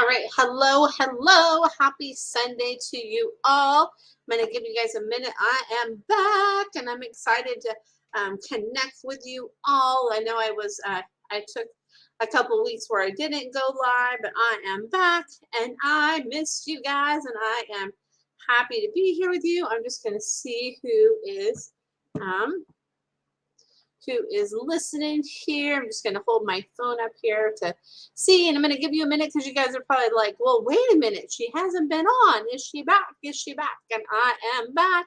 All right, hello, hello. Happy Sunday to you all. I'm going to give you guys a minute. I am back, and I'm excited to connect with you all. I know I took a couple weeks where I didn't go live, but I am back, and I missed you guys, and I am happy to be here with you. I'm just going to see who is listening here. I'm just going to hold my phone up here to see, and I'm going to give you a minute because you guys are probably like, well, wait a minute. She hasn't been on. Is she back? Is she back? And I am back.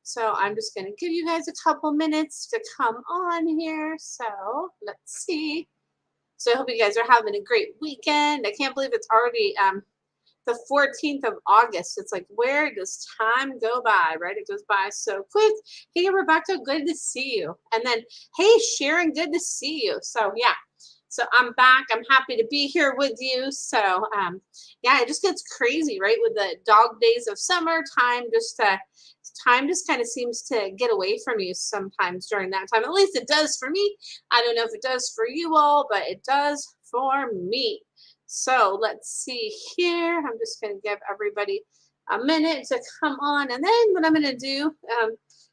So I'm just going to give you guys a couple minutes to come on here. So let's see. So I hope you guys are having a great weekend. I can't believe it's already the 14th of August. It's like, where does time go by, right? It goes by so quick. Hey, Rebecca, good to see you. And then, hey, Sharon, good to see you. So, yeah. So I'm back. I'm happy to be here with you. So, yeah, it just gets crazy, right? With the dog days of summer, time just kind of seems to get away from you sometimes during that time. At least it does for me. I don't know if it does for you all, but it does for me. So let's see here. I'm just going to give everybody a minute to come on. And then what I'm going to do,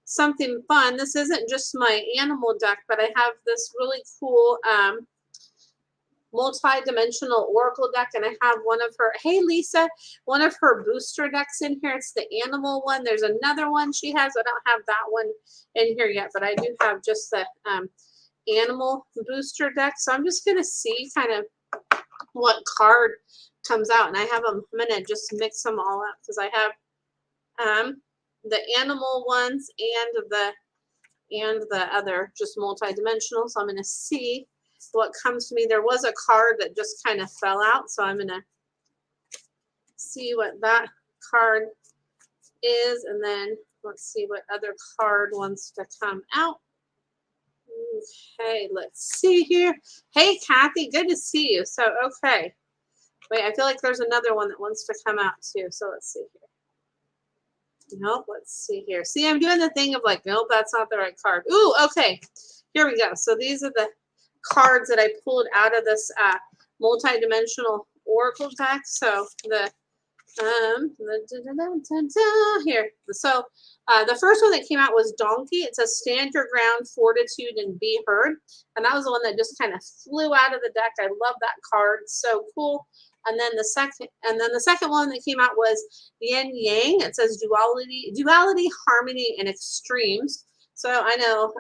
something fun. This isn't just my animal deck, but I have this really cool multi-dimensional oracle deck, and I have one of her, hey Lisa, one of her booster decks in here. It's the animal one. There's another one she has. I don't have that one in here yet, but I do have just the animal booster deck. So I'm just going to see kind of what card comes out, and I have them. I'm gonna just mix them all up because I have the animal ones and the other just multi-dimensional. So I'm gonna see what comes to me. There was a card that just kind of fell out, so I'm gonna see what that card is, and then let's see what other card wants to come out. Okay, let's see here. Hey, Kathy, good to see you. So, okay. Wait, I feel like there's another one that wants to come out too. So let's see here. Nope, let's see here. See, I'm doing the thing of like, nope, that's not the right card. Ooh, okay. Here we go. So these are the cards that I pulled out of this multi-dimensional oracle deck. So here. So the first one that came out was Donkey. It says stand your ground, fortitude, and be heard. And that was the one that just kind of flew out of the deck. I love that card. So cool. And then the second one that came out was Yin Yang. It says duality, harmony, and extremes. So I know,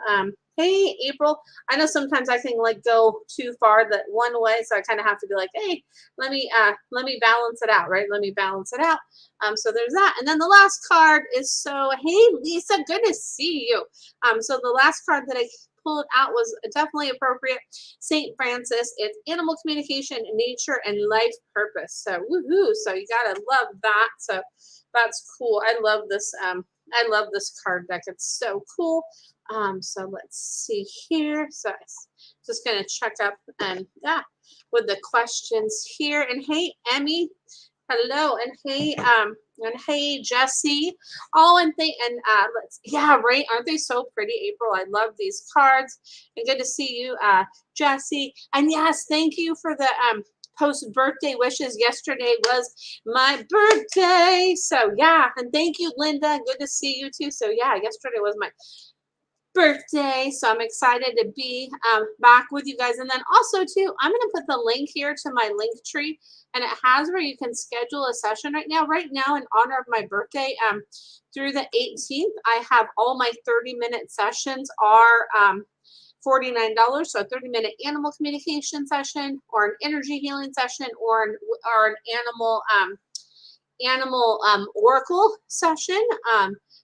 hey April, I know sometimes I can like go too far that one way, so I kind of have to be like, hey, let me balance it out, right? Let me balance it out. So there's that. And then the last card is, so hey Lisa, good to see you. So the last card that I pulled out was definitely appropriate. St. Francis. It's animal communication, nature, and life purpose. So woohoo! So you gotta love that. So that's cool. I love this. I love this card deck. It's so cool. So let's see here. So I'm just gonna check up and with the questions here. And hey, Emmy, hello. And hey, Jesse. Oh, and right. Aren't they so pretty, April? I love these cards. And good to see you, Jesse. And yes, thank you for the post birthday wishes. Yesterday was my birthday. So yeah, and thank you, Linda. Good to see you too. So yeah, yesterday was my birthday, so I'm excited to be back with you guys. And then also too, I'm going to put the link here to my link tree, and it has where you can schedule a session right now in honor of my birthday. Through the 18th, I have all my 30-minute sessions are $49. So a 30-minute animal communication session, or an energy healing session, or an animal oracle session.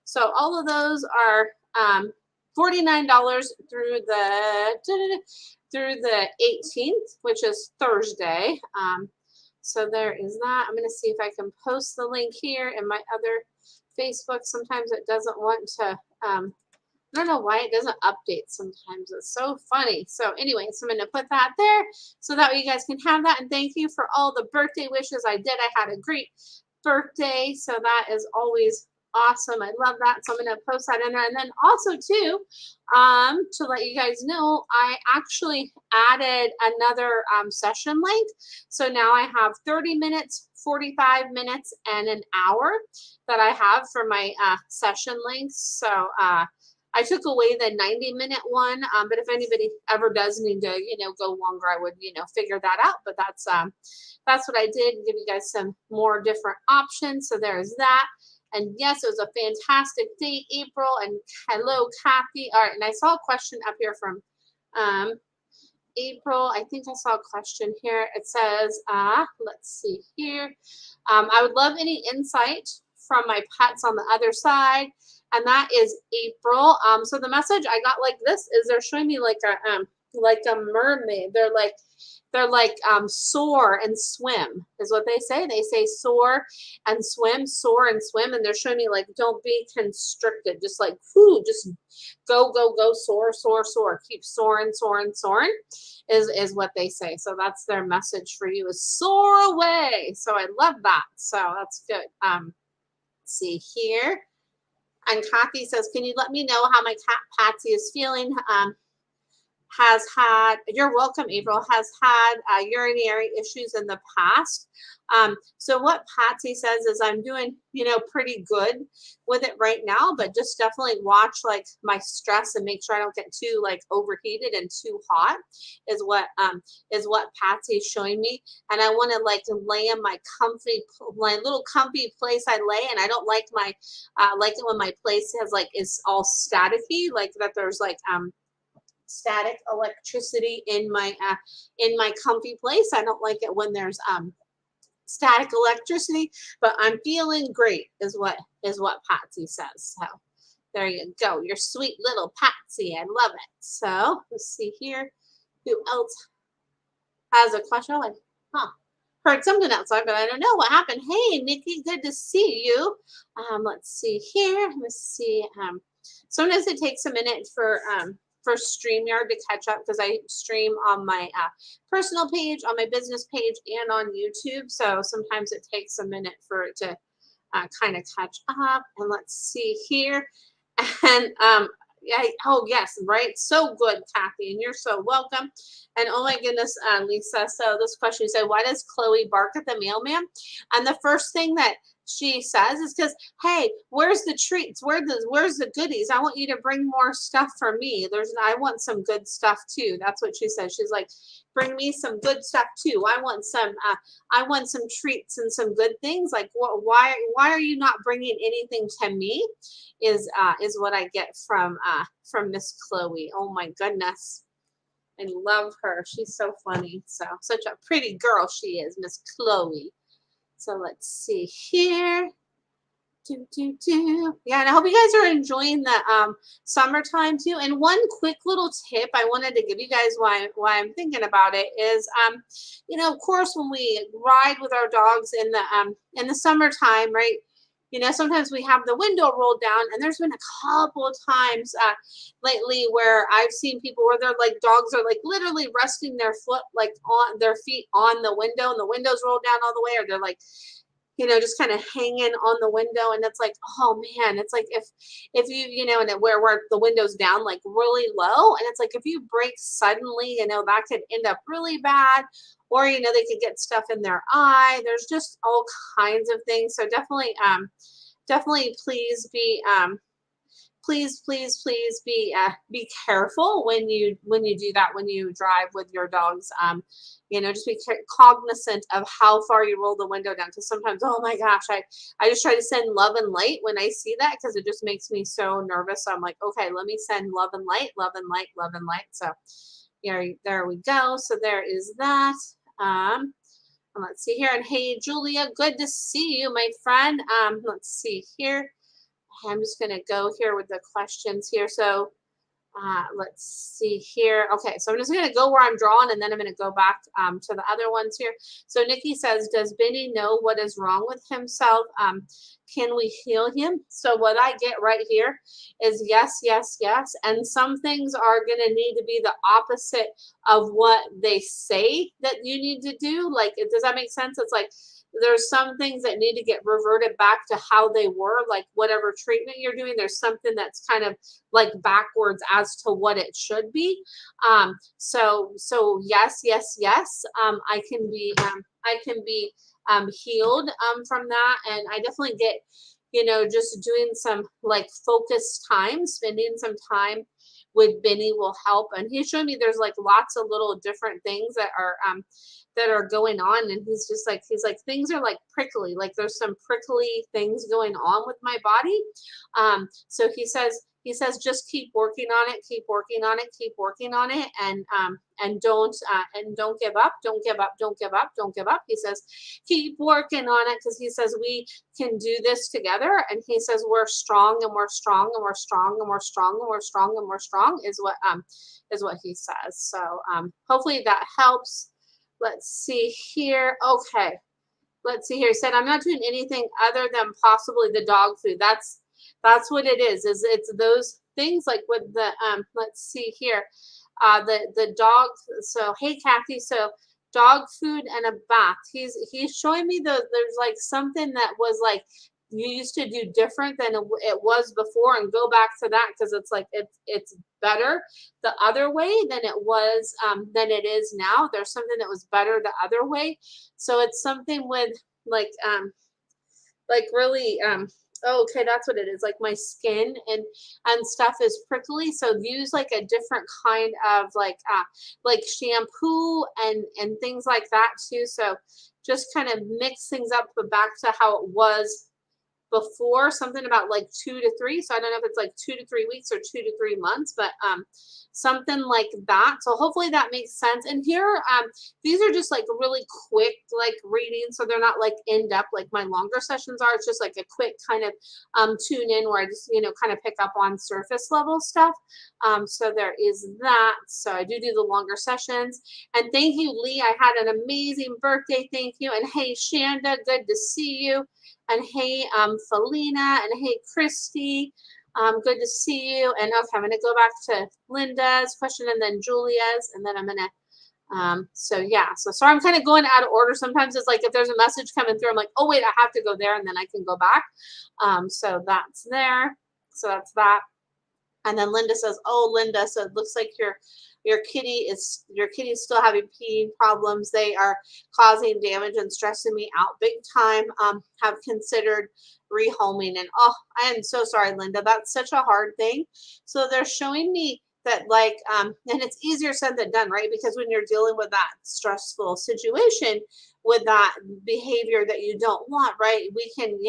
So all of those are $49 through the 18th, which is Thursday. So there is that. I'm going to see if I can post the link here in my other Facebook. Sometimes it doesn't want to, I don't know why it doesn't update sometimes. It's so funny. So anyway, so I'm going to put that there so that way you guys can have that. And thank you for all the birthday wishes I did. I had a great birthday. So that is always Awesome. I love that. So I'm going to post that in there. And then also too, to let you guys know, I actually added another session length. So now I have 30 minutes, 45 minutes, and an hour that I have for my session lengths. So I took away the 90-minute one, but if anybody ever does need to, go longer, I would, figure that out. But that's what I did, give you guys some more different options. So there's that. And yes, it was a fantastic day, April. And hello, Kathy. All right, and I saw a question up here from April. I think I saw a question here. It says, let's see here. I would love any insight from my pets on the other side. And that is April. So the message I got like this is they're showing me like a mermaid. They're like soar and swim is what they say. They say soar and swim, and they're showing me like don't be constricted. Just like just go, soar, keep soaring is what they say. So that's their message for you is soar away. So I love that. So that's good. Let's see here. And Kathy says, can you let me know how my cat Patsy is feeling? Has had, you're welcome, April, has had urinary issues in the past. So what Patsy says is I'm doing, pretty good with it right now, but just definitely watch like my stress and make sure I don't get too like overheated and too hot is what Patsy is showing me. And I want to like lay in my little comfy place I lay. And I don't like like it when my place is all staticky, like that there's like, static electricity in my comfy place. I don't like it when there's static electricity, but I'm feeling great is what Patsy says. So there you go. Your sweet little Patsy. I love it. So let's see here. Who else has a question? Heard something outside, but I don't know what happened. Hey, Nikki, good to see you. Let's see here. Let's see. Sometimes it takes a minute for StreamYard to catch up because I stream on my personal page, on my business page, and on YouTube. So sometimes it takes a minute for it to kind of catch up. And let's see here. And yeah, oh yes, right. So good, Kathy, and you're so welcome. And oh my goodness, Lisa. So this question said, why does Chloe bark at the mailman? And the first thing that she says is because, hey, where's the treats? Where's the goodies? I want you to bring more stuff for me. I want some good stuff too. That's what she says. She's like, bring me some good stuff too. I want some treats and some good things. Like, why are you not bringing anything to me? Is what I get from Miss Chloe. Oh my goodness. I love her. She's so funny. So such a pretty girl she is, Miss Chloe. So let's see here. Yeah, and I hope you guys are enjoying the summertime too. And one quick little tip I wanted to give you guys why I'm thinking about it is of course when we ride with our dogs in the summertime, right? Sometimes we have the window rolled down, and there's been a couple of times lately where I've seen people where they're like dogs are like literally resting their foot like on their feet on the window, and the window's rolled down all the way, or they're like just kind of hanging on the window, and it's like, oh man, it's like if you and where the window's down like really low, and it's like if you break suddenly, that could end up really bad, or they could get stuff in their eye. There's just all kinds of things. So definitely please be please be careful when you do that, when you drive with your dogs. Just be cognizant of how far you roll the window down, because sometimes, oh my gosh, I just try to send love and light when I see that, because it just makes me so nervous. So I'm like, okay, let me send love and light. So there we go. So there is that. And let's see here. And hey, Julia, good to see you, my friend. Let's see here. I'm just going to go here with the questions here. So let's see here. Okay, so I'm just going to go where I'm drawing, and then I'm going to go back to the other ones here. So Nikki says, does Benny know what is wrong with himself? Can we heal him? So what I get right here is yes. And some things are going to need to be the opposite of what they say that you need to do. Like, does that make sense? It's like, there's some things that need to get reverted back to how they were, like whatever treatment you're doing, there's something that's kind of like backwards as to what it should be. So yes, yes, yes. I can be healed from that, and I definitely get, just doing some like focused time, spending some time with Benny will help. And he's showing me there's like lots of little different things that are going on, and he's like things are like prickly, like there's some prickly things going on with my body. So he says just keep working on it, keep working on it, keep working on it, and don't give up, don't give up, don't give up, don't give up. He says keep working on it, because he says we can do this together, and he says we're strong and we're strong and we're strong and we're strong and we're strong and we're strong is what he says. So hopefully that helps. Let's see here. Okay. Let's see here. He said, I'm not doing anything other than possibly the dog food. That's what it is it's those things like with the, let's see here. The dog. So, hey, Kathy. So dog food and a bath. He's showing me there's like something that was like, you used to do different than it was before, and go back to that, because it's like it's better the other way than it is now. There's something that was better the other way. So it's something with like really oh, okay, that's what it is. Like my skin and stuff is prickly, so use like a different kind of like shampoo and things like that too. So just kind of mix things up, but back to how it was before, something about like 2 to 3. So I don't know if it's like 2 to 3 weeks or 2 to 3 months, but something like that. So hopefully that makes sense. And here, these are just like really quick, like reading. So they're not like in depth like my longer sessions are. It's just like a quick kind of tune in where I just, kind of pick up on surface level stuff. So there is that. So I do the longer sessions. And thank you, Lee. I had an amazing birthday. Thank you. And hey, Shanda, good to see you. And hey, Felina, and hey, Christy, good to see you. And okay, I'm going to go back to Linda's question and then Julia's, and then I'm going to, so yeah, so sorry, I'm kind of going out of order. Sometimes it's like if there's a message coming through, I'm like, oh wait, I have to go there, and then I can go back. So that's there. So that's that. And then Linda says, oh, Linda, so it looks like your kitty is still having peeing problems. They are causing damage and stressing me out big time. Have considered rehoming. And oh, I am so sorry, Linda. That's such a hard thing. So they're showing me that like, and it's easier said than done, right? Because when you're dealing with that stressful situation, with that behavior that you don't want, right? We can,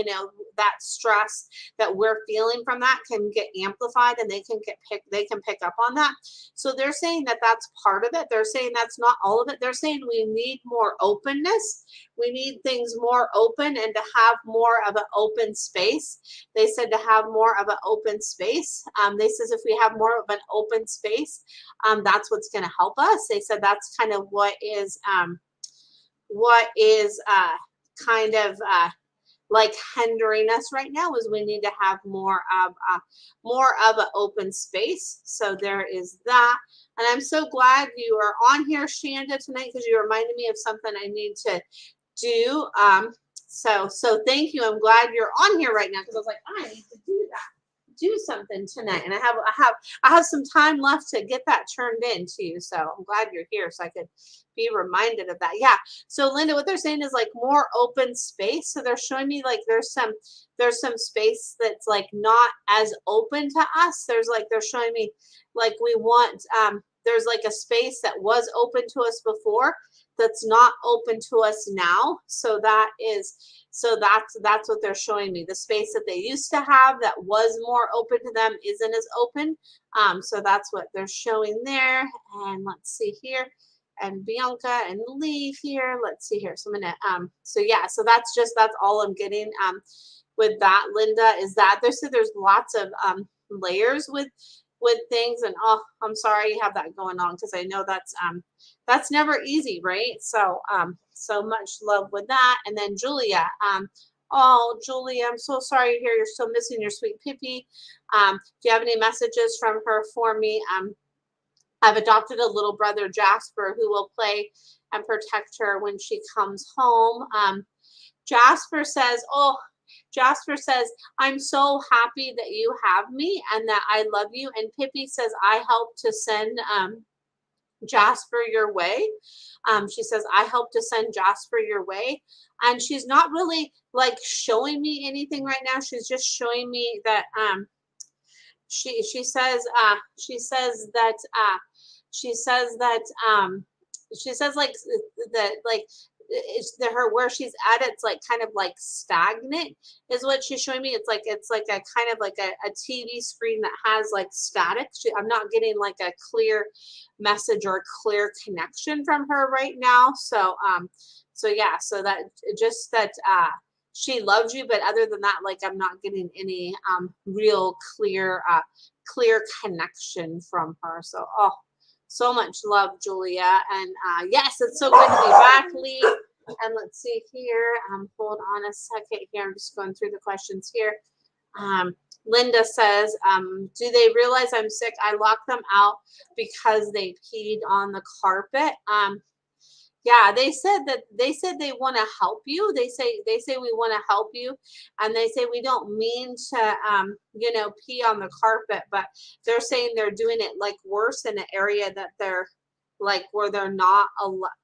that stress that we're feeling from that can get amplified, and they can pick up on that. So they're saying that that's part of it. They're saying that's not all of it. They're saying we need more openness. We need things more open, and to have more of an open space. They said to have more of an open space. They says if we have more of an open space, that's what's going to help us. They said that's kind of what is kind of like hindering us right now, is we need to have more of an open space. So there is that. And I'm so glad you are on here, Shanda, tonight, because you reminded me of something I need to do. So thank you. I'm glad you're on here right now, because I was like, I need to do something tonight, and I have some time left to get that turned in to you. So I'm glad you're here, so I could be reminded of that. Yeah. So Linda, what they're saying is like more open space. So they're showing me like there's some space that's like not as open to us. They're showing me like we want there's like a space that was open to us before that's not open to us now. So that's what they're showing me. The space that they used to have that was more open to them isn't as open. So that's what they're showing there. And let's see here. And Bianca and Lee here. Let's see here. So I'm gonna so yeah, so that's all I'm getting with that, Linda, is that there's lots of layers with things. And oh, I'm sorry you have that going on, because I know that's never easy, right? So so much love with that. And then Julia, oh, Julia, I'm so sorry to hear you're still missing your sweet Pippi. Do you have any messages from her for me? I've adopted a little brother, Jasper, who will play and protect her when she comes home. Jasper says, oh, Jasper says, I'm so happy that you have me and that I love you. And Pippi says, I helped to send Jasper your way. She says, I helped to send Jasper your way. And she's not really like showing me anything right now. She's just showing me that she says she says like that like it's the her where she's at it's like kind of like stagnant is what she's showing me. It's like a kind of like a TV screen that has like static. I'm not getting like a clear message or a clear connection from her right now. So so yeah, so that just that she loves you, but other than that, like I'm not getting any real clear clear connection from her. So oh, so much love, Julia. And yes, it's so good to be back, Lee. And let's see here. Hold on a second here. I'm just going through the questions here. Linda says, do they realize I'm sick? I locked them out because they peed on the carpet. Yeah, they said they want to help you. They say we want to help you, and they say we don't mean to you know, pee on the carpet, but they're saying they're doing it like worse in an area that they're like where they're not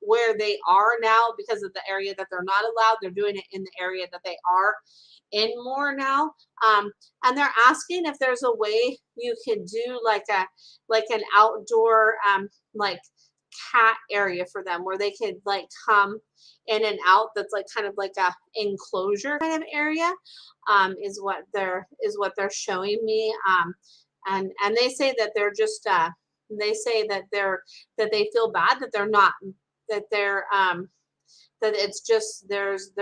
where they are now because of the area that they're not allowed. They're doing it in the area that they are in more now. And they're asking if there's a way you could do like an outdoor like cat area for them where they could like come in and out, that's like kind of like a enclosure kind of area, is what they're showing me. And they say that they're just they say that they feel bad that they're not, that they're that it's just there's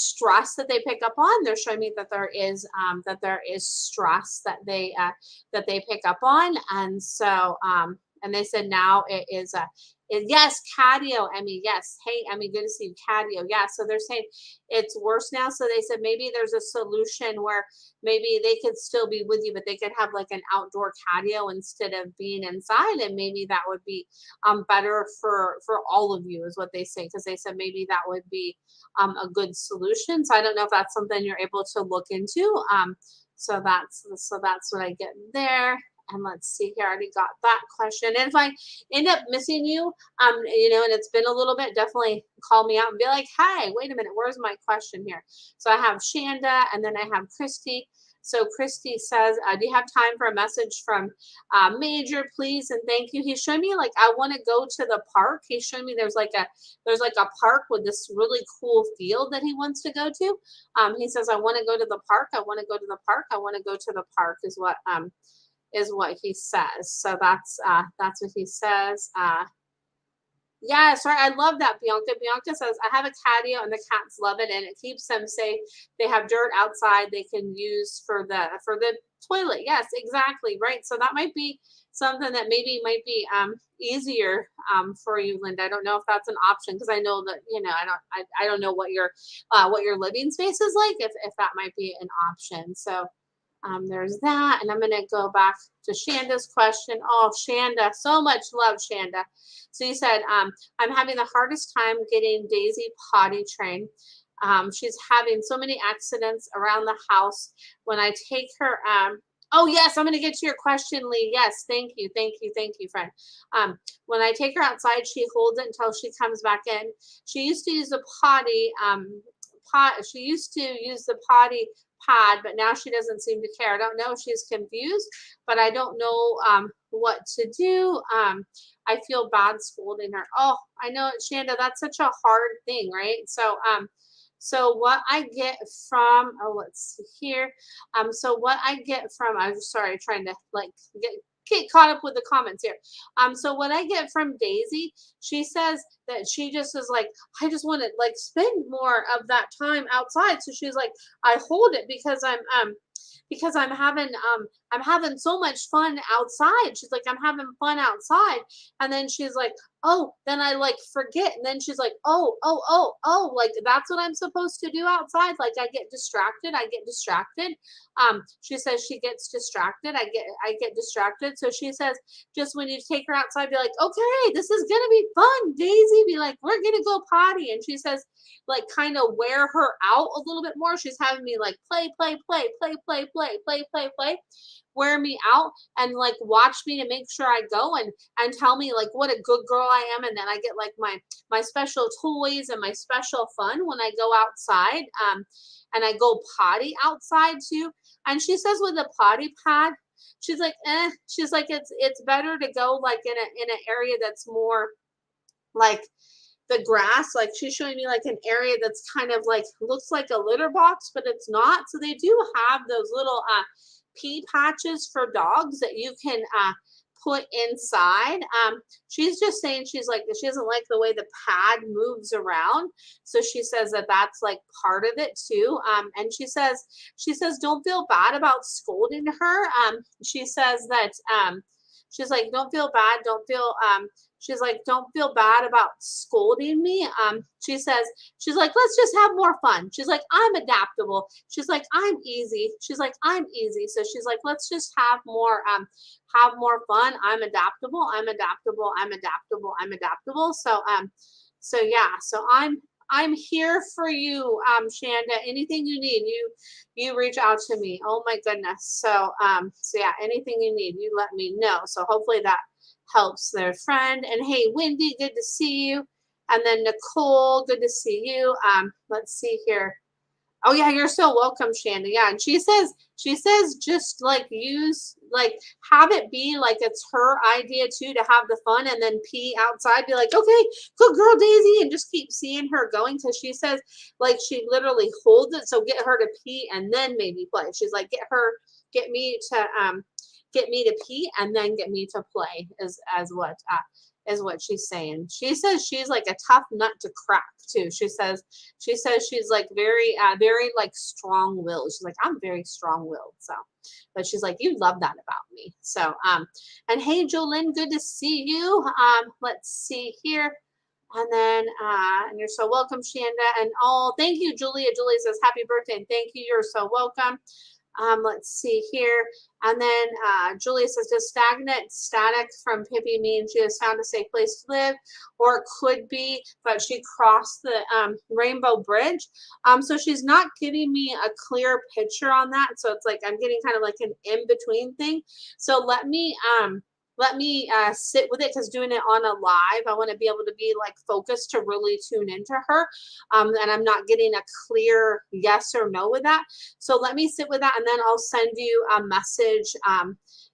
stress that they pick up on. They're showing me that there is stress that they pick up on. And so and they said now it is yes, Cadio, Emmy. Yes. Hey, Emmy, good to see you, Cadio. Yeah. So they're saying it's worse now. So they said maybe there's a solution where maybe they could still be with you, but they could have like an outdoor Cadio instead of being inside. And maybe that would be better for all of you, is what they say. Because they said maybe that would be a good solution. So I don't know if that's something you're able to look into. So that's what I get there. And let's see here, I already got that question. And if I end up missing you, you know, and it's been a little bit, definitely call me out and be like, hey, wait a minute, where's my question here? So I have Shanda, and then I have Christy. So Christy says, do you have time for a message from Major, please? And thank you. He's showing me like, I want to go to the park. He's showing me there's like a park with this really cool field that he wants to go to. He says, I want to go to the park. I want to go to the park. I want to go to the park is what he says. So that's what he says. Yeah, sorry, I love that, Bianca. Bianca says, I have a catio and the cats love it and it keeps them safe. They have dirt outside they can use for the toilet. Yes, exactly, right. So that might be something that maybe might be easier for you, Linda. I don't know if that's an option, because I know that, you know, I don't know what your living space is like, if that might be an option. So there's that. And I'm going to go back to Shanda's question. Oh, Shanda, so much love, Shanda. So you said, I'm having the hardest time getting Daisy potty trained. She's having so many accidents around the house. When I take her, oh yes, I'm going to get to your question, Lee. Yes, thank you, friend. When I take her outside, she holds it until she comes back in. She used to use the potty, she used to use the potty pad, but now she doesn't seem to care. I don't know if she's confused, but I don't know what to do. I feel bad scolding her. Oh, I know, Shanda, that's such a hard thing, right? So so what I get from, oh, let's see here. So what I get from, I'm sorry, trying to like get caught up with the comments here. So what I get from Daisy, she says that she just is like, I just want to like spend more of that time outside. So she's like, I hold it because I'm having I'm having so much fun outside. She's like, I'm having fun outside. And then she's like, oh, then I like forget. And then she's like, oh, like that's what I'm supposed to do outside. Like I get distracted. I get distracted. She says she gets distracted. I get distracted. So she says, just when you take her outside, be like, okay, this is gonna be fun, Daisy. Be like, we're gonna go potty. And she says, like, kind of wear her out a little bit more. She's having me like play, wear me out and like watch me to make sure I go and tell me like what a good girl I am. And then I get like my special toys and my special fun when I go outside. And I go potty outside too. And she says with a potty pad, she's like, she's like, it's better to go like in an area that's more like the grass. Like she's showing me like an area that's kind of like looks like a litter box, but it's not. So they do have those little pee patches for dogs that you can put inside. She's just saying she's like she doesn't like the way the pad moves around, so she says that that's like part of it too. And she says don't feel bad about scolding her. She says that she's like don't feel bad, she's like don't feel bad about scolding me. She's like let's just have more fun. She's like I'm adaptable. She's like I'm easy. She's like I'm easy. So she's like let's just have more fun. I'm adaptable. So yeah, so I'm here for you, Shanda. Anything you need, you reach out to me. Oh my goodness. So yeah, anything you need, you let me know. So hopefully that helps their friend. And hey, Wendy, good to see you. And then Nicole, good to see you. Let's see here. Oh yeah, you're so welcome, Shanda. Yeah, and she says just like have it be like it's her idea too to have the fun and then pee outside. Be like, okay, good girl, Daisy, and just keep seeing her going because she says like she literally holds it. So get her to pee and then maybe play. She's like, get me to pee and then get me to play is what she's saying. She says she's like a tough nut to crack too. She says she's like very like strong-willed. She's like I'm very strong-willed. So, but she's like you love that about me. So and hey Jolene, good to see you. Let's see here. And then and you're so welcome, Shanda. And thank you, Julia. Julia says happy birthday and thank you. You're so welcome. Let's see here. And then Julia says, does static from Pippi mean she has found a safe place to live? Or it could be that she crossed the Rainbow Bridge. So she's not giving me a clear picture on that. So it's like I'm getting kind of like an in-between thing. So let me sit with it because doing it on a live, I want to be able to be like focused to really tune into her. And I'm not getting a clear yes or no with that. So let me sit with that and then I'll send you a message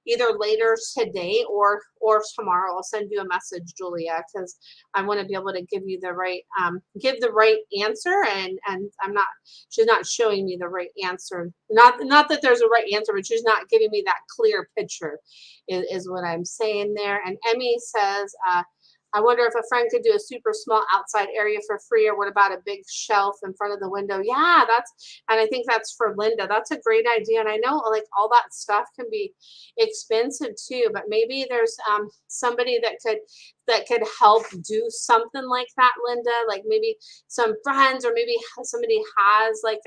either later today or tomorrow. I'll send you a message, Julia, because I want to be able to give you the right answer. And she's not showing me the right answer. Not that there's a right answer, but she's not giving me that clear picture is what I'm saying there. And Emmy says, I wonder if a friend could do a super small outside area for free, or what about a big shelf in front of the window? Yeah, and I think that's for Linda. That's a great idea. And I know like all that stuff can be expensive too, but maybe there's somebody that could help do something like that, Linda, like maybe some friends, or maybe somebody has like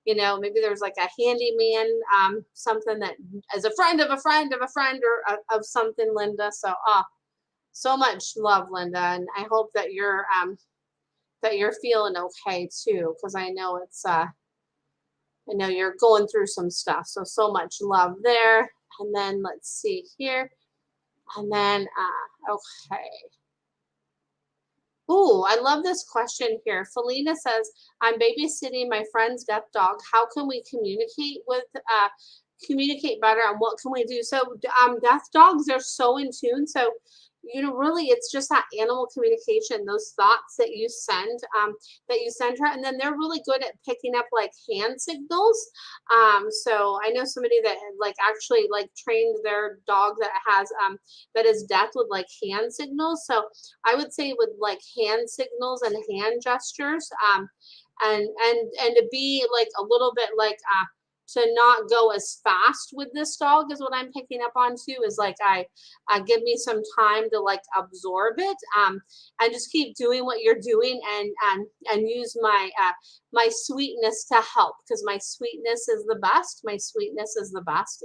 maybe there's like a handyman, something that is a friend of a friend of a friend or of something, Linda. So much love, Linda, and I hope that you're feeling okay too, because I know I know you're going through some stuff. So much love there. And then let's see here. And then okay. Ooh, I love this question here. Felina says, I'm babysitting my friend's deaf dog. How can we communicate better, and what can we do? So deaf dogs are so in tune. So really it's just that animal communication, those thoughts that you send her, and then they're really good at picking up like hand signals. So I know somebody that like actually like trained their dog that is deaf with like hand signals. So I would say with like hand signals and hand gestures, and to be like a little bit like to not go as fast with this dog is what I'm picking up on too, is like I give me some time to like absorb it, and just keep doing what you're doing, and use my sweetness to help, because my sweetness is the best. My sweetness is the best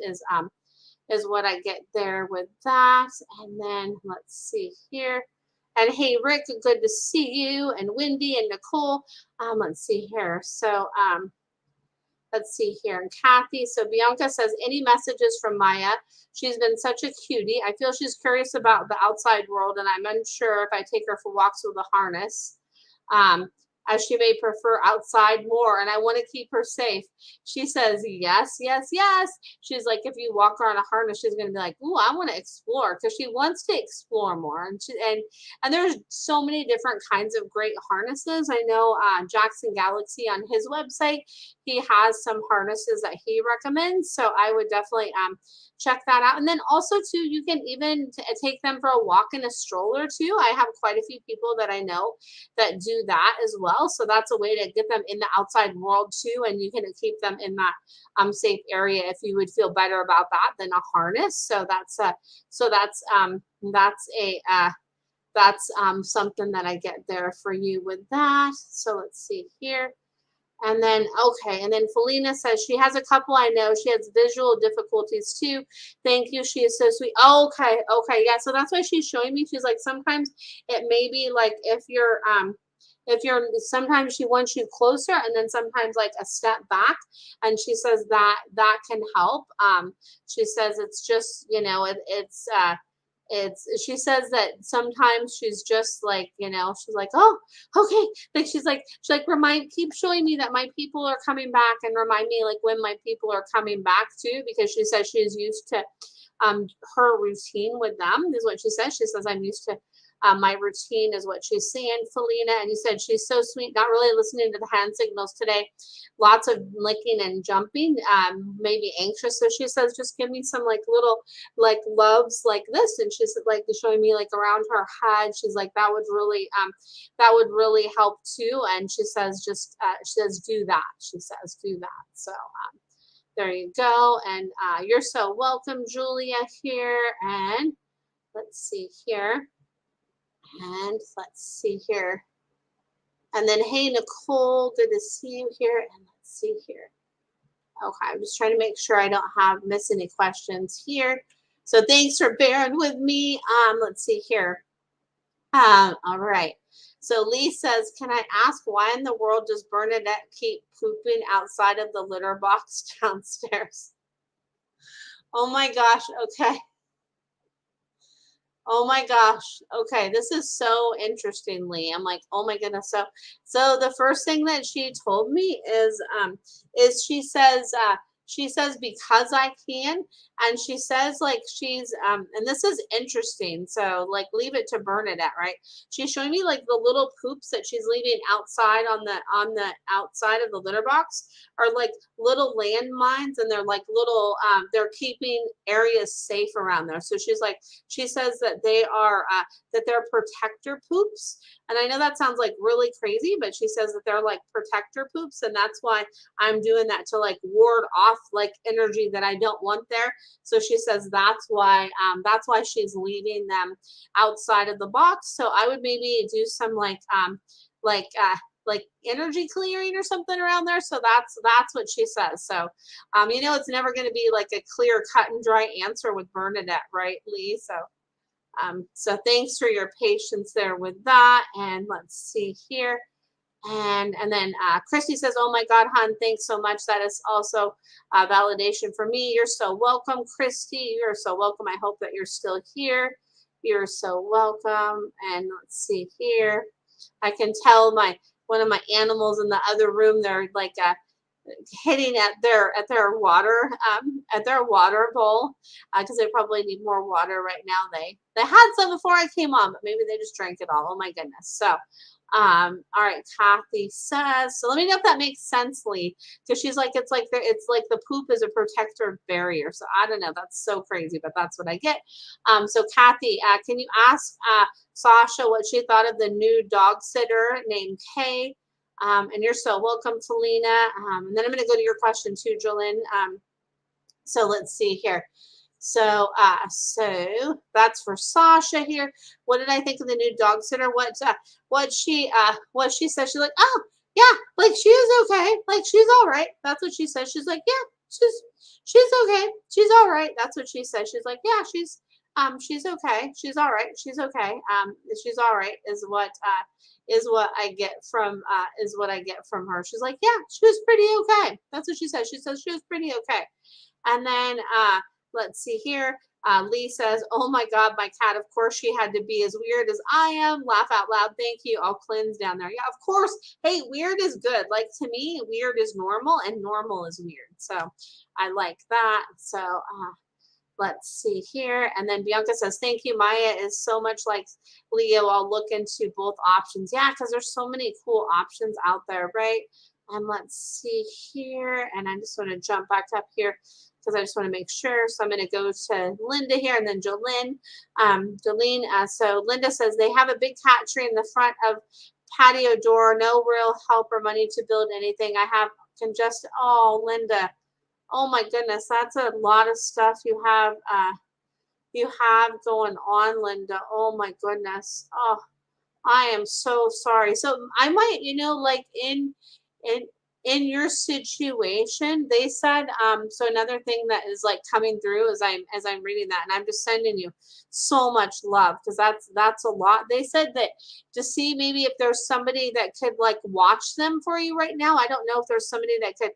is what I get there with that. And then let's see here. And hey, Rick, good to see you. And Wendy and Nicole. Let's see here. So let's see here. And Kathy. So Bianca says, any messages from Maya? She's been such a cutie. I feel she's curious about the outside world, and I'm unsure if I take her for walks with a harness. Um, as she may prefer outside more, and I want to keep her safe. She says, yes, yes, yes. She's like, if you walk her on a harness, she's going to be like, ooh, I want to explore, because she wants to explore more. And there's so many different kinds of great harnesses. I know Jackson Galaxy on his website, he has some harnesses that he recommends. So I would definitely check that out. And then also too, you can even take them for a walk in a stroller too. I have quite a few people that I know that do that as well. So that's a way to get them in the outside world too, and you can keep them in that safe area if you would feel better about that than a harness. So that's something that I get there for you with that. So let's see here. And then, okay. And then Felina says she has a couple I know. She has visual difficulties too. Thank you. She is so sweet. Okay. Okay. Yeah. So that's why she's showing me. She's like, sometimes it may be like if you're sometimes she wants you closer, and then sometimes like a step back. And she says that can help. She says it's just, she says that sometimes she's just like, she's like, oh, okay. Like she's like keep showing me that my people are coming back, and remind me like when my people are coming back too, because she says she's used to her routine with them, is what she says. She says, I'm used to my routine, is what she's saying, Felina. And you said she's so sweet, not really listening to the hand signals today. Lots of licking and jumping, maybe anxious. So she says, just give me some like little like loves like this. And she's like showing me like around her head. She's like, that would really help too. And she says, she says, do that. She says, do that. So there you go. And you're so welcome, Julia, here. And let's see here. And let's see here. And then, hey, Nicole, good to see you here. And let's see here. Okay, I'm just trying to make sure I don't miss any questions here. So thanks for bearing with me. Let's see here. All right. So Lee says, can I ask why in the world does Bernadette keep pooping outside of the litter box downstairs? Oh my gosh. Okay. Oh my gosh. Okay, this is so interestingly. I'm like, oh my goodness. So the first thing that she told me is she says because I can, and she says like she's and this is interesting. So like leave it to Bernadette, right? She's showing me like the little poops that she's leaving outside on the outside of the litter box are like little landmines, and they're like little they're keeping areas safe around there. So she says that they're protector poops. And I know that sounds like really crazy, but she says that they're like protector poops, and that's why I'm doing that, to like ward off like energy that I don't want there. So she says that's why she's leaving them outside of the box. So I would maybe do some like energy clearing or something around there. So that's what she says. So it's never going to be like a clear cut and dry answer with Bernadette, right, Lee? So thanks for your patience there with that. And let's see here. And then Christy says, oh my God, hon, thanks so much. That is also validation for me. You're so welcome, Christy. You're so welcome. I hope that you're still here. You're so welcome. And let's see here. I can tell one of my animals in the other room, they're like hitting at their water bowl, because they probably need more water right now. They had some before I came on, but maybe they just drank it all. Oh my goodness. So all right, Kathy says, so let me know if that makes sense, Lee, because she's like, it's like the poop is a protector barrier. So I don't know, that's so crazy, but that's what I get. So Kathy, can you ask Sasha what she thought of the new dog sitter named Kay? And you're so welcome, Felina. And then I'm going to go to your question too, Jolene. So let's see here. So that's for Sasha here. What did I think of the new dog sitter? What she said? She's like, oh yeah, like she is okay, like she's all right. That's what she says. She's like, yeah, she's okay, she's all right. That's what she says. She's like, yeah, she's okay, she's all right, she's okay. She's all right is what I get from her. She's like, yeah, she was pretty okay. That's what she says. She says she was pretty okay. And then let's see here. Lee says, oh my God, my cat, of course she had to be as weird as I am. Laugh out loud. Thank you. I'll cleanse down there. Yeah, of course. Hey, weird is good. Like to me, weird is normal and normal is weird. So I like that. So let's see here. And then Bianca says, thank you. Maya is so much like Leo. I'll look into both options. Yeah, because there's so many cool options out there, right? And let's see here. And I just want to jump back up here because I just want to make sure. So I'm going to go to Linda here and then Jolene. So Linda says they have a big cat tree in the front of patio door. No real help or money to build anything. Oh, Linda. Oh my goodness, that's a lot of stuff you have going on, Linda. Oh my goodness. Oh, I am so sorry. So I might, like in in your situation, they said, so another thing that is like coming through as I'm reading that, and I'm just sending you so much love because that's a lot. They said that to see maybe if there's somebody that could like watch them for you right now. I don't know if there's somebody that could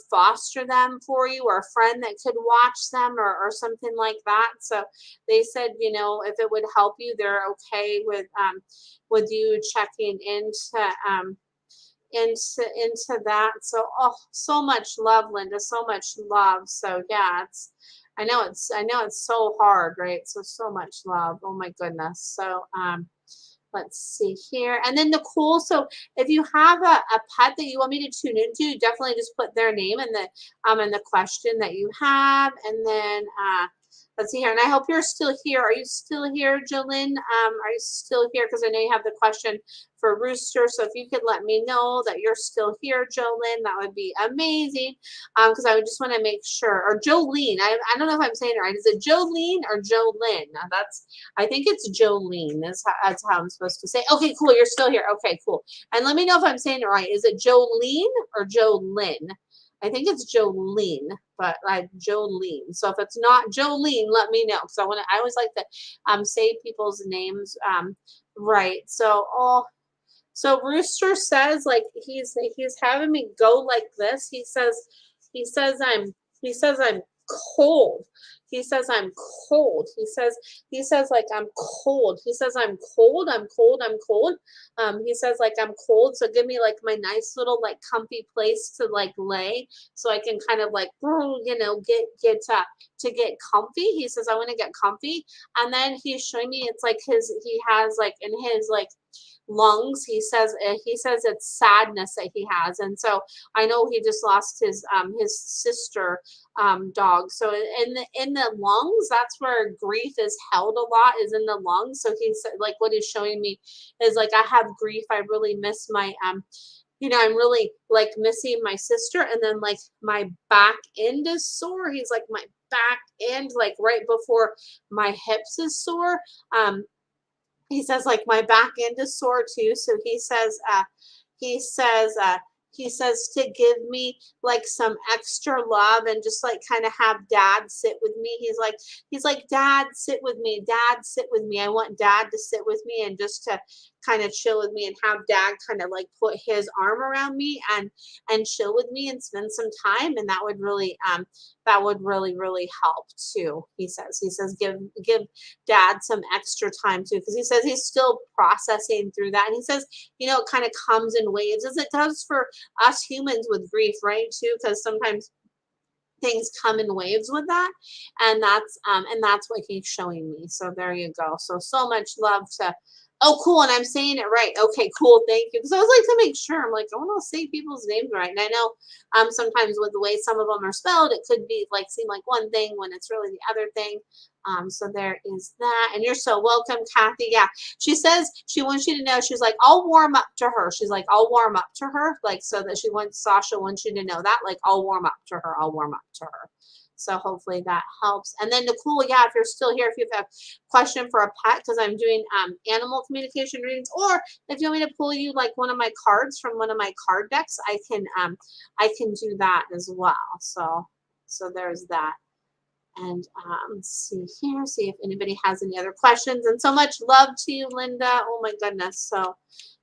foster them for you or a friend that could watch them or something like that. So they said, if it would help you, they're okay with you checking into that. So so much love, Linda, so much love. So yeah, I know it's so hard, right? So much love. Oh my goodness. So let's see here. And then Nicole, so if you have a pet that you want me to tune into, definitely just put their name in the question that you have. And then let's see here. And I hope you're still here. Are you still here, Jolene? Are you still here? Because I know you have the question for Rooster. So if you could let me know that you're still here, Jolene, that would be amazing. Because I would just want to make sure. Or Jolene. I don't know if I'm saying it right. Is it Jolene or Jolene? Now I think it's Jolene. That's how I'm supposed to say. Okay, cool. You're still here. Okay, cool. And let me know if I'm saying it right. Is it Jolene or Jolene? I think it's Jolene, but Jolene. So if it's not Jolene, let me know because I always like to say people's names right. So Rooster says like he's having me go like this. He says I'm cold. He says I'm cold. He says like I'm cold. He says I'm cold. I'm cold. I'm cold. He says like I'm cold. So give me like my nice little like comfy place to like lay so I can kind of like get comfy. He says I want to get comfy. And then he's showing me it's like he has like in his like lungs, he says it's sadness that he has. And so I know he just lost his sister dog. So in the lungs, that's where grief is held a lot, is in the lungs. So he's like what he's showing me is like I have grief. I really miss my I'm really like missing my sister, and then like my back end is sore. He's like my back end, like right before my hips is sore. He says like my back end is sore too. So he says to give me like some extra love and just like kind of have dad sit with me. He's like, dad, sit with me. Dad, sit with me. I want dad to sit with me and just to kind of chill with me and have dad kind of like put his arm around me and chill with me and spend some time. And that would really really help too. He says give dad some extra time too, because he says he's still processing through that. And he says, it kind of comes in waves as it does for us humans with grief, right? Too, because sometimes things come in waves with that, and that's what he's showing me. So there you go. So much love to. Oh, cool. And I'm saying it right. Okay, cool. Thank you. Because I always like to make sure. I'm like, I want to say people's names right. And I know sometimes with the way some of them are spelled, it could be like seem like one thing when it's really the other thing. So there is that. And you're so welcome, Kathy. Yeah. She says she wants you to know, she's like, I'll warm up to her. She's like, I'll warm up to her. Like, so that Sasha wants you to know that, like, I'll warm up to her. I'll warm up to her. So hopefully that helps. And then Nicole, yeah, if you're still here, if you have a question for a pet, because I'm doing animal communication readings, or if you want me to pull you like one of my cards from one of my card decks, I can do that as well. So there's that. And let's see here, see if anybody has any other questions. And so much love to you, Linda. Oh my goodness. So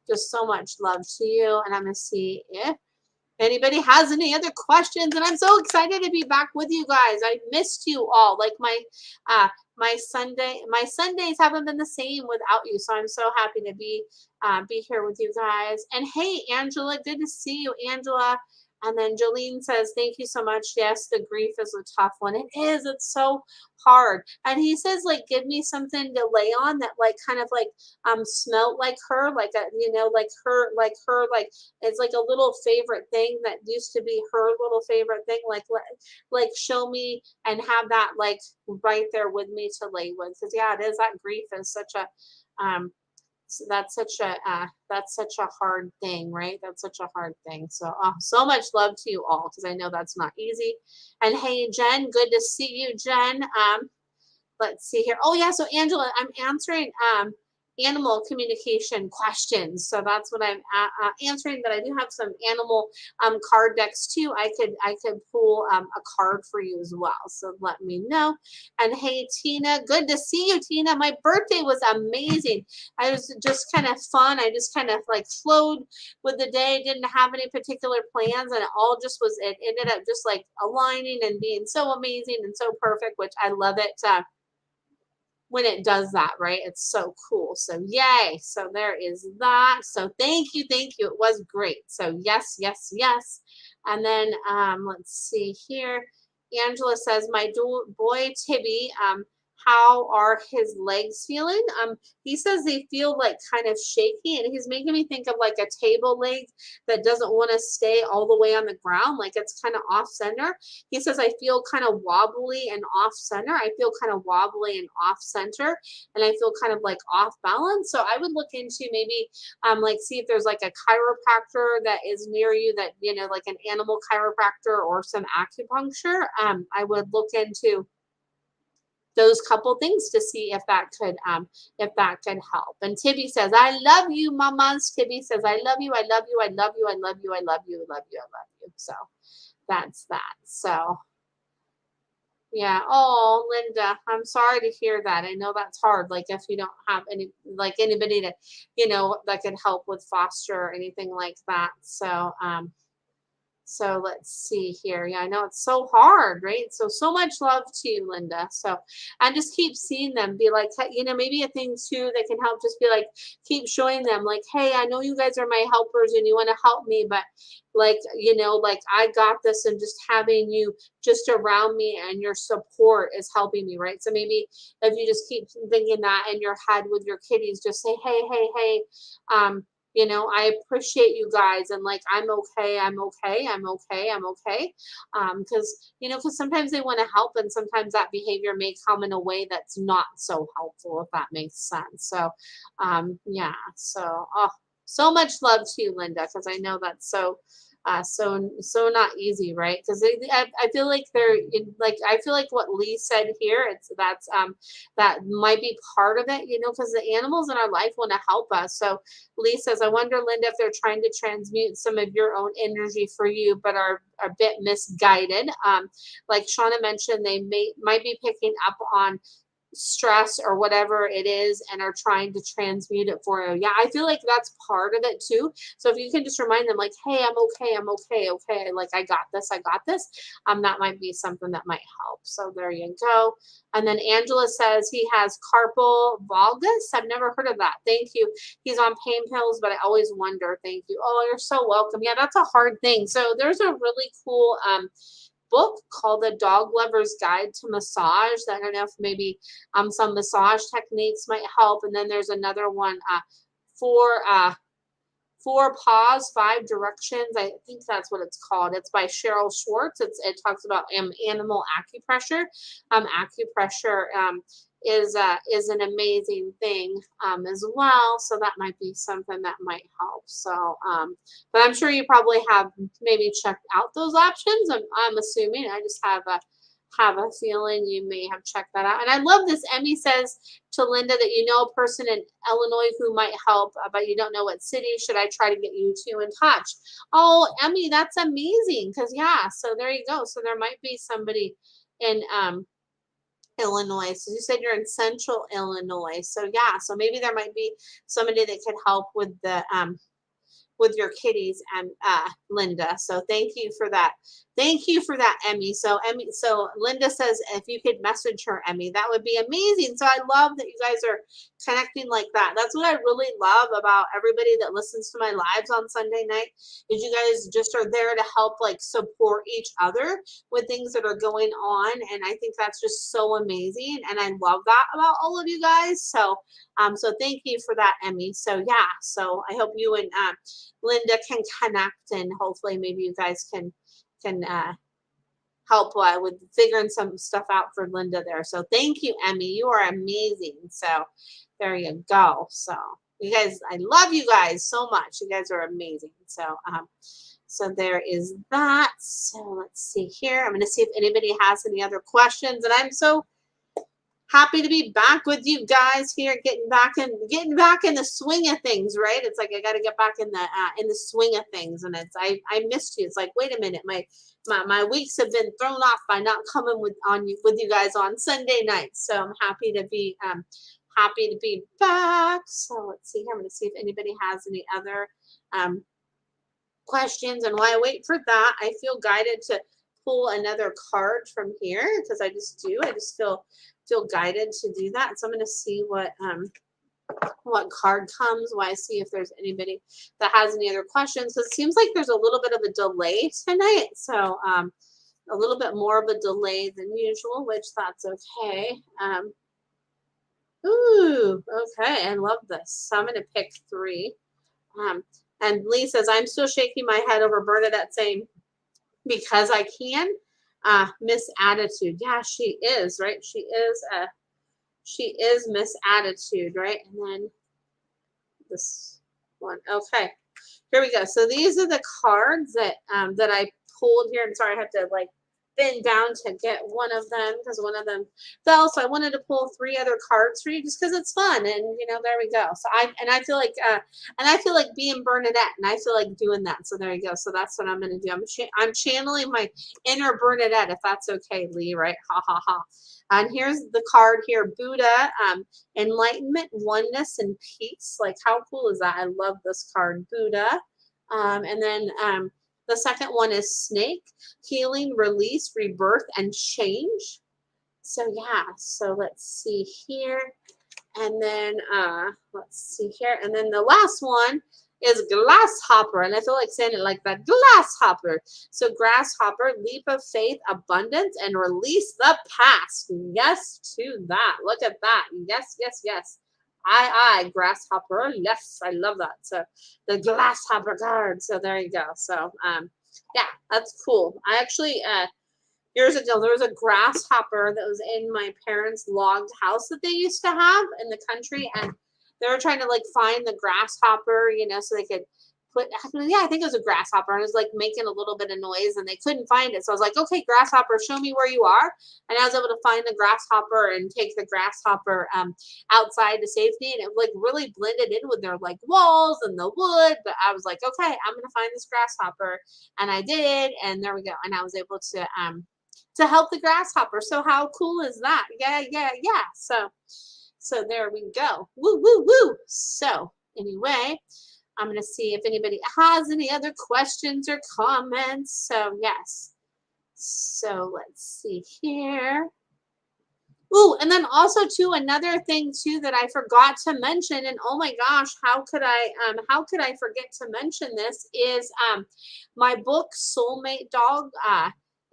just so much love to you. And I'm going to see if anybody has any other questions. And I'm so excited to be back with you guys. I missed you all. Like my Sundays haven't been the same without you. So I'm so happy to be here with you guys. And hey, Angela, good to see you, Angela. And then Jolene says, thank you so much. Yes, the grief is a tough one. It is. It's so hard. And he says, like, give me something to lay on that, like, kind of like smelled like her, like a, you know, like it's like a little favorite thing that used to be her little favorite thing. Like show me and have that like right there with me to lay with. Because yeah, it is. That grief is such a so that's such a hard thing, right? That's such a hard thing. So so much love to you all, because I know that's not easy. And hey, Jen, good to see you, Jen. Let's see here. Oh yeah, so Angela, I'm answering animal communication questions. So that's what I'm answering. But I do have some animal card decks too. I could pull a card for you as well. So let me know. And hey, Tina, good to see you, Tina. My birthday was amazing. I was just kind of fun. I just kind of like flowed with the day. Didn't have any particular plans, and it all just was. It ended up just like aligning and being so amazing and so perfect, which I love it. When it does that, right? It's so cool. So yay. So there is that. So thank you. Thank you. It was great. So yes, yes, yes. And then let's see here. Angela says, my boy Tibby, how are his legs feeling? He says they feel like kind of shaky, and he's making me think of like a table leg that doesn't want to stay all the way on the ground, like it's kind of off center. He says, I feel kind of wobbly and off center. I feel kind of wobbly and off center, and I feel kind of like off balance. So I would look into maybe like see if there's like a chiropractor that is near you, that, you know, like an animal chiropractor or some acupuncture. I would look into those couple things to see if that could help. And Tibby says, I love you, mamas. Tibby says, I love you, I love you, I love you, I love you, I love you, I love you, I love you. So that's that. So yeah. Oh, Linda, I'm sorry to hear that. I know that's hard. Like if you don't have anybody to, you know, that can help with foster or anything like that. So so let's see here. Yeah, I know it's so hard, right? So much love to you, Linda. So I just keep seeing them be like, you know, maybe a thing too that can help, just be like, keep showing them like, hey, I know you guys are my helpers and you want to help me, but like, you know, like I got this, and just having you just around me and your support is helping me, right? So maybe if you just keep thinking that in your head with your kitties, just say, hey, you know, I appreciate you guys, and like, I'm okay. Because, you know, because sometimes they want to help, and sometimes that behavior may come in a way that's not so helpful, if that makes sense. So, yeah. So, so much love to you, Linda, because I know that's so not easy, right? Because I feel like I feel like what Lee said here, that might be part of it, you know, because the animals in our life want to help us. So Lee says, I wonder, Linda, if they're trying to transmute some of your own energy for you, but are a bit misguided. Like Shauna mentioned, they might be picking up on stress or whatever it is, and are trying to transmute it for you. Yeah, I feel like that's part of it too. So if you can just remind them like, hey, I'm okay. Like, I got this. That might be something that might help. So there you go. And then Angela says he has carpal valgus. I've never heard of that. Thank you. He's on pain pills, but I always wonder. Thank you. Oh, you're so welcome. Yeah, that's a hard thing. So there's a really cool book called The Dog Lover's Guide to Massage. I don't know if maybe some massage techniques might help. And then there's another one Four Paws, Five Directions. I think that's what it's called. It's by Cheryl Schwartz. It talks about animal acupressure. Acupressure is an amazing thing as well. So that might be something that might help. So, but I'm sure you probably have maybe checked out those options. I'm assuming. I just have a feeling you may have checked that out. And I love this. Emmy says to Linda that you know a person in Illinois who might help, but you don't know what city. Should I try to get you two in touch? Oh, Emmy, that's amazing. Because yeah, so there you go. So there might be somebody in Illinois. So you said you're in central Illinois. So yeah, so maybe there might be somebody that could help with your kitties and Linda. So thank you for that. Thank you for that, Emmy. So Linda says if you could message her, Emmy, that would be amazing. So I love that you guys are connecting like that. That's what I really love about everybody that listens to my lives on Sunday night is you guys just are there to help like support each other with things that are going on. And I think that's just so amazing. And I love that about all of you guys. So so thank you for that, Emmy. So yeah, so I hope you and Linda can connect and hopefully maybe you guys can help with figuring some stuff out for Linda there. So thank you, Emmy. You are amazing. So there you go. So you guys, I love you guys so much. You guys are amazing. So so there is that. So let's see here. I'm going to see if anybody has any other questions. And I'm so happy to be back with you guys here, getting back in the swing of things, right? It's like I got to get back in the swing of things, and it's I missed you. It's like, wait a minute, my weeks have been thrown off by not coming with you guys on Sunday nights. So I'm happy to be back. So let's see here. I'm going to see if anybody has any other questions, and while I wait for that, I feel guided to pull another card from here because I just feel guided to do that. So I'm going to see what card comes while I see if there's anybody that has any other questions, because it seems like there's a little bit of a delay tonight. So a little bit more of a delay than usual, which that's okay. Ooh, okay, I love this. So I'm going to pick 3. And Lee says, I'm still shaking my head over Bernadette saying, because I can. Miss Attitude. Yeah, she is, right? She is Miss Attitude, right? And then this one. Okay. Here we go. So these are the cards that I pulled here. And sorry, I have to like bend down to get one of them because one of them fell. So I wanted to pull 3 other cards for you just because it's fun. And there we go. So I feel like being Bernadette, and I feel like doing that. So there you go. So that's what I'm going to do. I'm channeling my inner Bernadette, if that's okay, Lee, right? Ha ha ha. And here's the card here, Buddha, enlightenment, oneness, and peace. Like, how cool is that? I love this card, Buddha. And then the second one is snake, healing, release, rebirth, and change. So yeah, so let's see here. And then let's see here. And then the last one is grasshopper. And I feel like saying it like that, grasshopper. So grasshopper, leap of faith, abundance, and release the past. Yes to that. Look at that. Yes, yes, yes. Grasshopper. Yes, I love that. So the grasshopper card. So there you go. So yeah, that's cool. I actually years ago there was a grasshopper that was in my parents' logged house that they used to have in the country, and they were trying to like find the grasshopper, so they could I think it was a grasshopper, and it was like making a little bit of noise, and they couldn't find it. So I was like, okay, grasshopper, show me where you are. And I was able to find the grasshopper and take the grasshopper outside to safety, and it like really blended in with their like walls and the wood. But I was like, okay, I'm gonna find this grasshopper, and I did, and there we go. And I was able to help the grasshopper. So how cool is that? Yeah, yeah, yeah. So there we go. Woo, woo, woo. So anyway, I'm going to see if anybody has any other questions or comments. So yes. So let's see here. Ooh, and then also too, another thing too that I forgot to mention, and oh my gosh, how could I forget to mention this, is my book Soulmate Dog.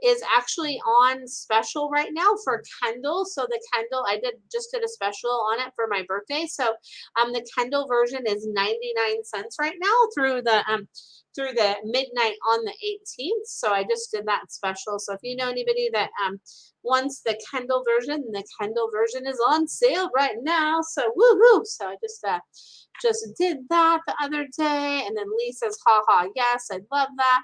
is actually on special right now for Kindle. So the Kindle, I just did a special on it for my birthday. So the Kindle version is 99 cents right now through the midnight on the 18th. So I just did that special. So if you know anybody that wants the Kindle version is on sale right now. So woohoo! So I just did that the other day. And then Lee says, haha, yes, I love that.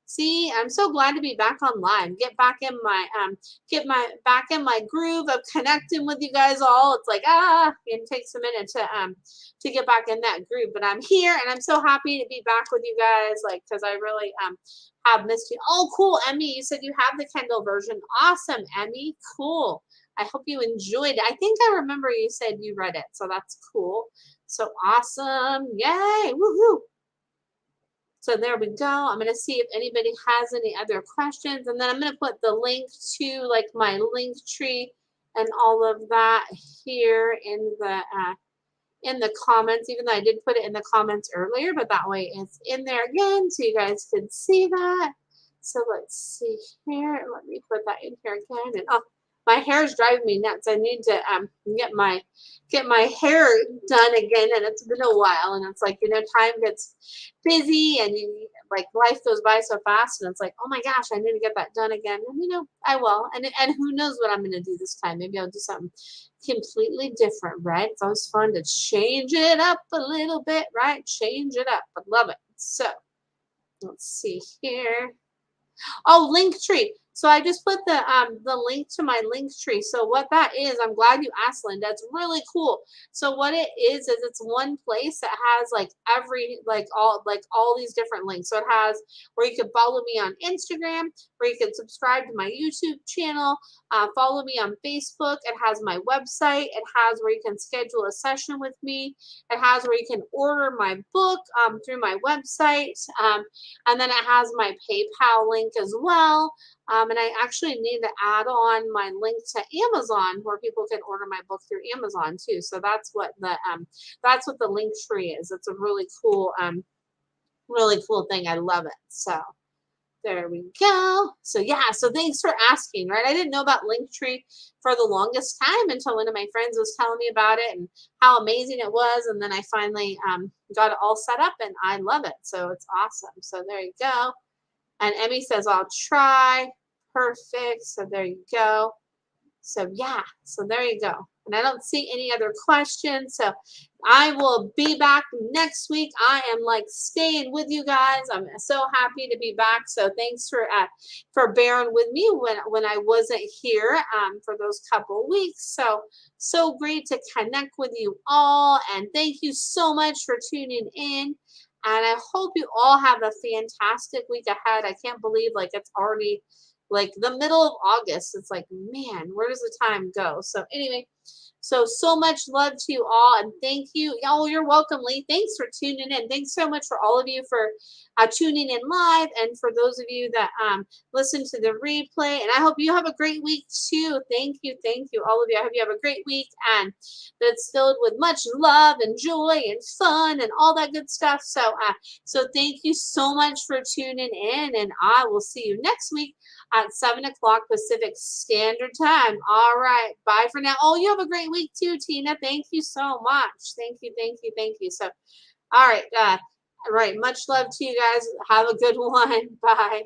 See, I'm so glad to be back online. Get back in my groove of connecting with you guys all. It's like it takes a minute to get back in that groove, but I'm here and I'm so happy to be back with you guys. Like, because I really have missed you. Oh, cool, Emmy. You said you have the Kindle version. Awesome, Emmy. Cool. I hope you enjoyed it. I think I remember you said you read it, so that's cool. So awesome. Yay. Woohoo. So there we go. I'm going to see if anybody has any other questions. And then I'm going to put the link to like my link tree and all of that here in the comments, even though I did put it in the comments earlier, but that way it's in there again so you guys can see that. So let's see here. Let me put that in here again. And oh, my hair is driving me nuts. I need to get my hair done again, and it's been a while. And it's like, time gets busy, and like life goes by so fast, and it's like, oh my gosh, I need to get that done again. And I will. And who knows what I'm going to do this time? Maybe I'll do something completely different, right? It's always fun to change it up a little bit, right? Change it up. I love it. So let's see here. Oh, Linktree. So I just put the link to my Linktree. So what that is, I'm glad you asked, Linda. It's really cool. So what it is it's one place that has like all these different links. So it has where you can follow me on Instagram, where you can subscribe to my YouTube channel, follow me on Facebook. It has my website. It has where you can schedule a session with me. It has where you can order my book through my website. And then it has my PayPal link as well. And I actually need to add on my link to Amazon where people can order my book through Amazon too. So that's what the link tree is. It's a really cool thing. I love it. So there we go. So yeah, so thanks for asking, right? I didn't know about Linktree for the longest time until one of my friends was telling me about it and how amazing it was. And then I finally got it all set up and I love it. So it's awesome. So there you go. And Emmy says, I'll try. Perfect. So there you go. So yeah, so there you go. And I don't see any other questions. So I will be back next week. I am like staying with you guys. I'm so happy to be back. So thanks for bearing with me when I wasn't here for those couple weeks. So great to connect with you all. And thank you so much for tuning in. And I hope you all have a fantastic week ahead. I can't believe like it's already like the middle of August. It's like, man, where does the time go? So anyway, so much love to you all. And thank you. Oh, you're welcome, Lee. Thanks for tuning in. Thanks so much for all of you for tuning in live. And for those of you that listen to the replay. And I hope you have a great week too. Thank you. Thank you, all of you. I hope you have a great week and that's filled with much love and joy and fun and all that good stuff. So thank you so much for tuning in. And I will see you next week at 7 o'clock Pacific Standard Time. All right. Bye for now. Oh, you have a great week too, Tina. Thank you so much. Thank you. Thank you. Thank you. So, all right. All right. Much love to you guys. Have a good one. Bye.